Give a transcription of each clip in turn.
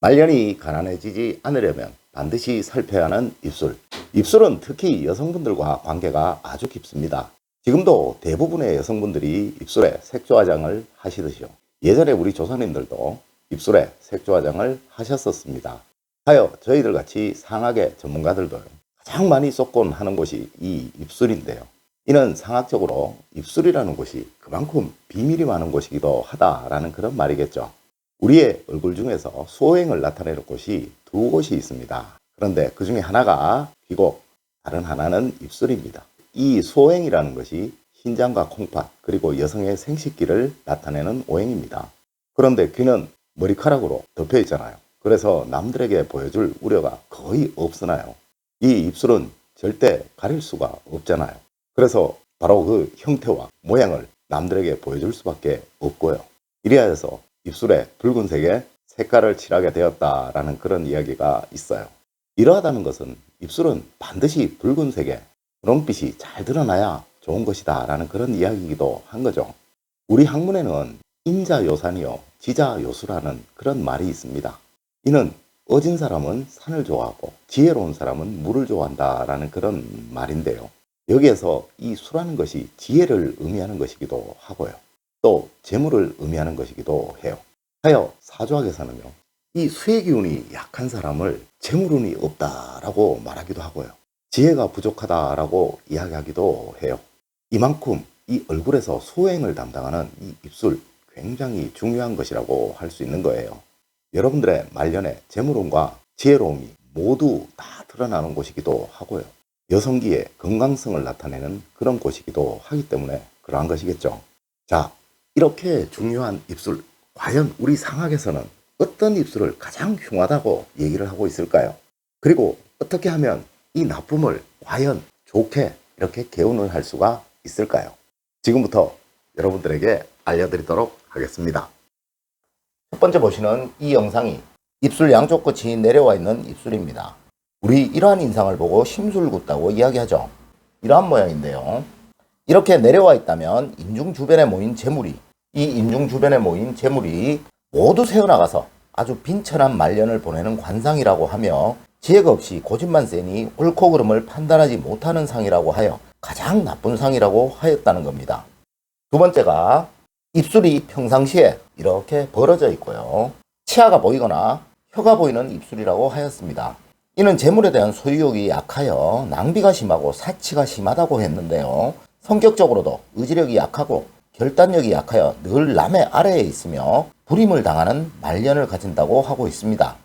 말년이 가난해지지 않으려면 반드시 살펴야 하는 입술. 입술은 특히 여성분들과 관계가 아주 깊습니다. 지금도 대부분의 여성분들이 입술에 색조 화장을 하시듯이요. 예전에 우리 조상님들도 입술에 색조 화장을 하셨었습니다. 하여 저희들 같이 상학의 전문가들도 가장 많이 쏟곤 하는 곳이 이 입술인데요. 이는 상학적으로 입술이라는 곳이 그만큼 비밀이 많은 곳이기도 하다라는 그런 말이겠죠. 우리의 얼굴 중에서 소행을 나타내는 곳이 두 곳이 있습니다. 그런데 그 중에 하나가 귀고 다른 하나는 입술입니다. 이 소행이라는 것이 흰장과 콩팥 그리고 여성의 생식기를 나타내는 오행입니다. 그런데 귀는 머리카락으로 덮여 있잖아요. 그래서 남들에게 보여줄 우려가 거의 없으나요. 이 입술은 절대 가릴 수가 없잖아요. 그래서 바로 그 형태와 모양을 남들에게 보여줄 수밖에 없고요. 이리하여서 입술에 붉은색의 색깔을 칠하게 되었다라는 그런 이야기가 있어요. 이러하다는 것은 입술은 반드시 붉은색의 분홍빛이 잘 드러나야 좋은 것이다 라는 그런 이야기이기도 한 거죠. 우리 학문에는 인자요산이요 지자요수라는 그런 말이 있습니다. 이는 어진 사람은 산을 좋아하고 지혜로운 사람은 물을 좋아한다 라는 그런 말인데요. 여기에서 이 수라는 것이 지혜를 의미하는 것이기도 하고요. 또 재물을 의미하는 것이기도 해요. 하여 사주학에서는요, 이 수의 기운이 약한 사람을 재물운이 없다라고 말하기도 하고요. 지혜가 부족하다라고 이야기하기도 해요. 이만큼 이 얼굴에서 소행을 담당하는 이 입술 굉장히 중요한 것이라고 할 수 있는 거예요. 여러분들의 말년에 재물운과 지혜로움이 모두 다 드러나는 곳이기도 하고요. 여성기의 건강성을 나타내는 그런 곳이기도 하기 때문에 그러한 것이겠죠. 자, 이렇게 중요한 입술, 과연 우리 상학에서는 어떤 입술을 가장 흉하다고 얘기를 하고 있을까요? 그리고 어떻게 하면 이 나쁨을 과연 좋게 이렇게 개운을 할 수가 있을까요? 지금부터 여러분들에게 알려드리도록 하겠습니다. 첫 번째 보시는 이 영상이 입술 양쪽 끝이 내려와 있는 입술입니다. 우리 이러한 인상을 보고 심술궂다고 이야기하죠. 이러한 모양인데요. 이렇게 내려와 있다면 인중 주변에 모인 재물이 이 인중 주변에 모인 재물이 모두 새어나가서 아주 빈천한 말년을 보내는 관상이라고 하며 지혜가 없이 고집만 세니 옳고 그름을 판단하지 못하는 상이라고 하여 가장 나쁜 상이라고 하였다는 겁니다. 두 번째가 입술이 평상시에 이렇게 벌어져 있고요. 치아가 보이거나 혀가 보이는 입술이라고 하였습니다. 이는 재물에 대한 소유욕이 약하여 낭비가 심하고 사치가 심하다고 했는데요. 성격적으로도 의지력이 약하고 결단력이 약하여 늘 남의 아래에 있으며 불임을 당하는 말년을 가진다고 하고 있습니다.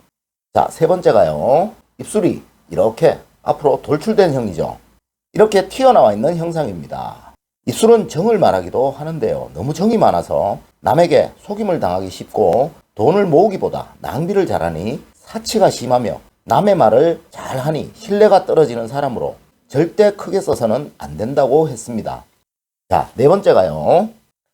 자, 세 번째가요. 입술이 이렇게 앞으로 돌출된 형이죠. 이렇게 튀어나와 있는 형상입니다. 입술은 정을 말하기도 하는데요. 너무 정이 많아서 남에게 속임을 당하기 쉽고 돈을 모으기보다 낭비를 잘하니 사치가 심하며 남의 말을 잘하니 신뢰가 떨어지는 사람으로 절대 크게 써서는 안 된다고 했습니다. 자, 네 번째가요.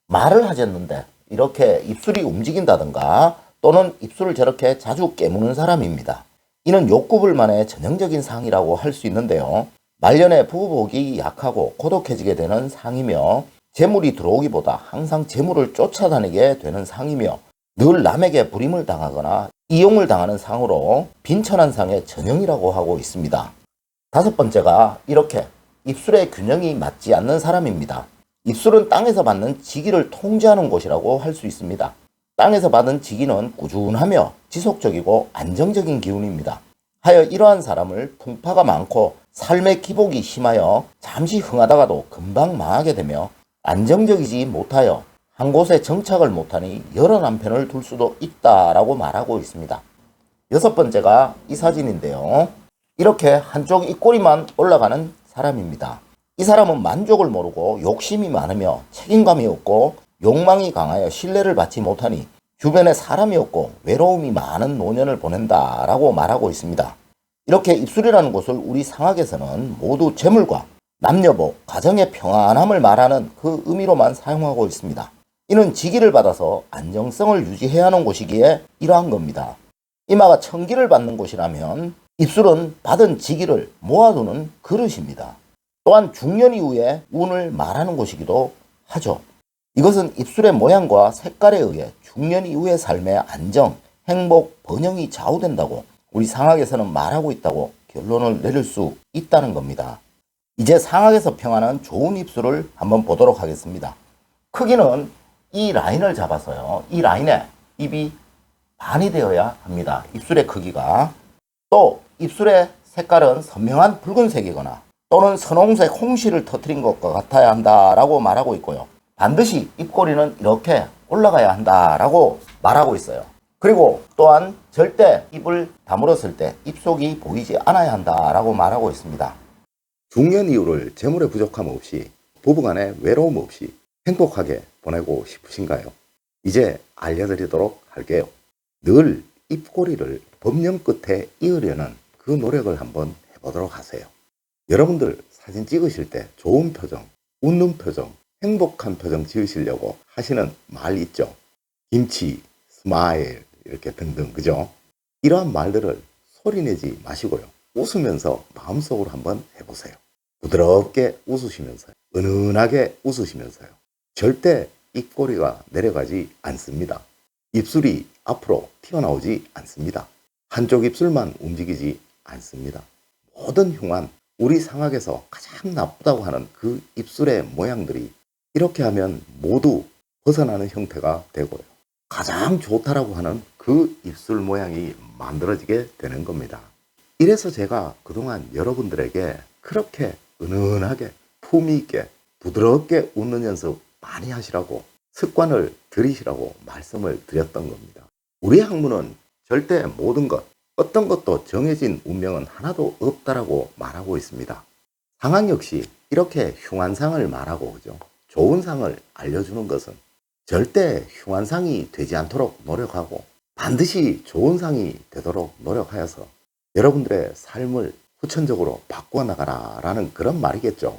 말을 하셨는데 이렇게 입술이 움직인다든가 또는 입술을 저렇게 자주 깨무는 사람입니다. 이는 욕구불만의 전형적인 상이라고 할 수 있는데요. 말년에 부부복이 약하고 고독해지게 되는 상이며 재물이 들어오기보다 항상 재물을 쫓아다니게 되는 상이며 늘 남에게 불임을 당하거나 이용을 당하는 상으로 빈천한 상의 전형이라고 하고 있습니다. 다섯 번째가 이렇게 입술의 균형이 맞지 않는 사람입니다. 입술은 땅에서 받는 지기를 통제하는 곳이라고 할 수 있습니다. 땅에서 받은 지기는 꾸준하며 지속적이고 안정적인 기운입니다. 하여 이러한 사람을 풍파가 많고 삶의 기복이 심하여 잠시 흥하다가도 금방 망하게 되며 안정적이지 못하여 한 곳에 정착을 못하니 여러 남편을 둘 수도 있다라고 말하고 있습니다. 여섯 번째가 이 사진인데요. 이렇게 한쪽 입꼬리만 올라가는 사람입니다. 이 사람은 만족을 모르고 욕심이 많으며 책임감이 없고 욕망이 강하여 신뢰를 받지 못하니 주변에 사람이 없고 외로움이 많은 노년을 보낸다라고 말하고 있습니다. 이렇게 입술이라는 곳을 우리 상학에서는 모두 재물과 남녀복, 가정의 평안함을 말하는 그 의미로만 사용하고 있습니다. 이는 지기를 받아서 안정성을 유지해야 하는 곳이기에 이러한 겁니다. 이마가 천기를 받는 곳이라면 입술은 받은 지기를 모아두는 그릇입니다. 또한 중년 이후의 운을 말하는 곳이기도 하죠. 이것은 입술의 모양과 색깔에 의해 중년 이후의 삶의 안정, 행복, 번영이 좌우된다고 우리 상학에서는 말하고 있다고 결론을 내릴 수 있다는 겁니다. 이제 상학에서 평하는 좋은 입술을 한번 보도록 하겠습니다. 크기는 이 라인을 잡아서요. 이 라인에 입이 반이 되어야 합니다. 입술의 크기가. 또 입술의 색깔은 선명한 붉은색이거나 또는 선홍색 홍시를 터뜨린 것과 같아야 한다라고 말하고 있고요. 반드시 입꼬리는 이렇게 올라가야 한다라고 말하고 있어요. 그리고 또한 절대 입을 다물었을 때 입속이 보이지 않아야 한다라고 말하고 있습니다. 중년 이후를 재물의 부족함 없이 부부간의 외로움 없이 행복하게 보내고 싶으신가요? 이제 알려드리도록 할게요. 늘 입꼬리를 법령 끝에 이으려는 그 노력을 한번 해보도록 하세요. 여러분들 사진 찍으실 때 좋은 표정, 웃는 표정, 행복한 표정 지으시려고 하시는 말 있죠? 김치, 스마일 이렇게 등등, 그죠? 이러한 말들을 소리내지 마시고요. 웃으면서 마음속으로 한번 해보세요. 부드럽게 웃으시면서요. 은은하게 웃으시면서요. 절대 입꼬리가 내려가지 않습니다. 입술이 앞으로 튀어나오지 않습니다. 한쪽 입술만 움직이지 않습니다. 모든 흉안, 우리 상학에서 가장 나쁘다고 하는 그 입술의 모양들이 이렇게 하면 모두 벗어나는 형태가 되고요. 가장 좋다라고 하는 그 입술 모양이 만들어지게 되는 겁니다. 이래서 제가 그동안 여러분들에게 그렇게 은은하게 품위 있게 부드럽게 웃는 연습 많이 하시라고 습관을 들이시라고 말씀을 드렸던 겁니다. 우리 학문은 절대 모든 것, 어떤 것도 정해진 운명은 하나도 없다라고 말하고 있습니다. 상황 역시 이렇게 흉한상을 말하고 그죠? 좋은 상을 알려주는 것은 절대 흉한상이 되지 않도록 노력하고 반드시 좋은 상이 되도록 노력하여서 여러분들의 삶을 후천적으로 바꿔 나가라 라는 그런 말이겠죠.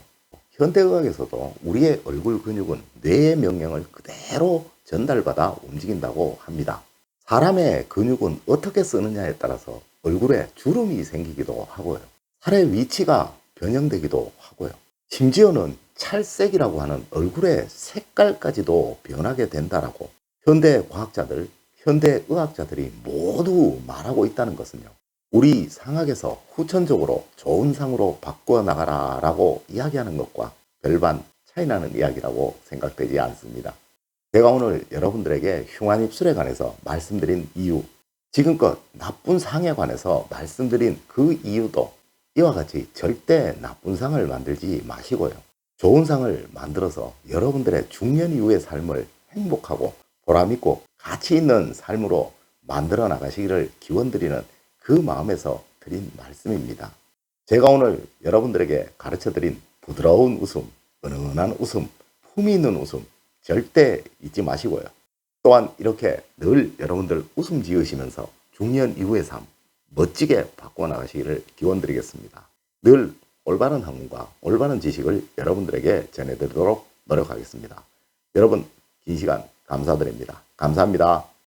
현대의학에서도 우리의 얼굴 근육은 뇌의 명령을 그대로 전달받아 움직인다고 합니다. 사람의 근육은 어떻게 쓰느냐에 따라서 얼굴에 주름이 생기기도 하고요. 살의 위치가 변형되기도 하고요. 심지어는 찰색이라고 하는 얼굴의 색깔까지도 변하게 된다라고 현대 과학자들, 현대 의학자들이 모두 말하고 있다는 것은요. 우리 상학에서 후천적으로 좋은 상으로 바꿔 나가라 라고 이야기하는 것과 별반 차이나는 이야기라고 생각되지 않습니다. 제가 오늘 여러분들에게 흉한 입술에 관해서 말씀드린 이유, 지금껏 나쁜 상에 관해서 말씀드린 그 이유도 이와 같이 절대 나쁜 상을 만들지 마시고요. 좋은 상을 만들어서 여러분들의 중년 이후의 삶을 행복하고 보람있고 가치 있는 삶으로 만들어 나가시기를 기원드리는 그 마음에서 드린 말씀입니다. 제가 오늘 여러분들에게 가르쳐드린 부드러운 웃음, 은은한 웃음, 품위 있는 웃음 절대 잊지 마시고요. 또한 이렇게 늘 여러분들 웃음 지으시면서 중년 이후의 삶 멋지게 바꿔 나가시기를 기원드리겠습니다. 늘 올바른 학문과 올바른 지식을 여러분들에게 전해드리도록 노력하겠습니다. 여러분 긴 시간 감사드립니다. 감사합니다.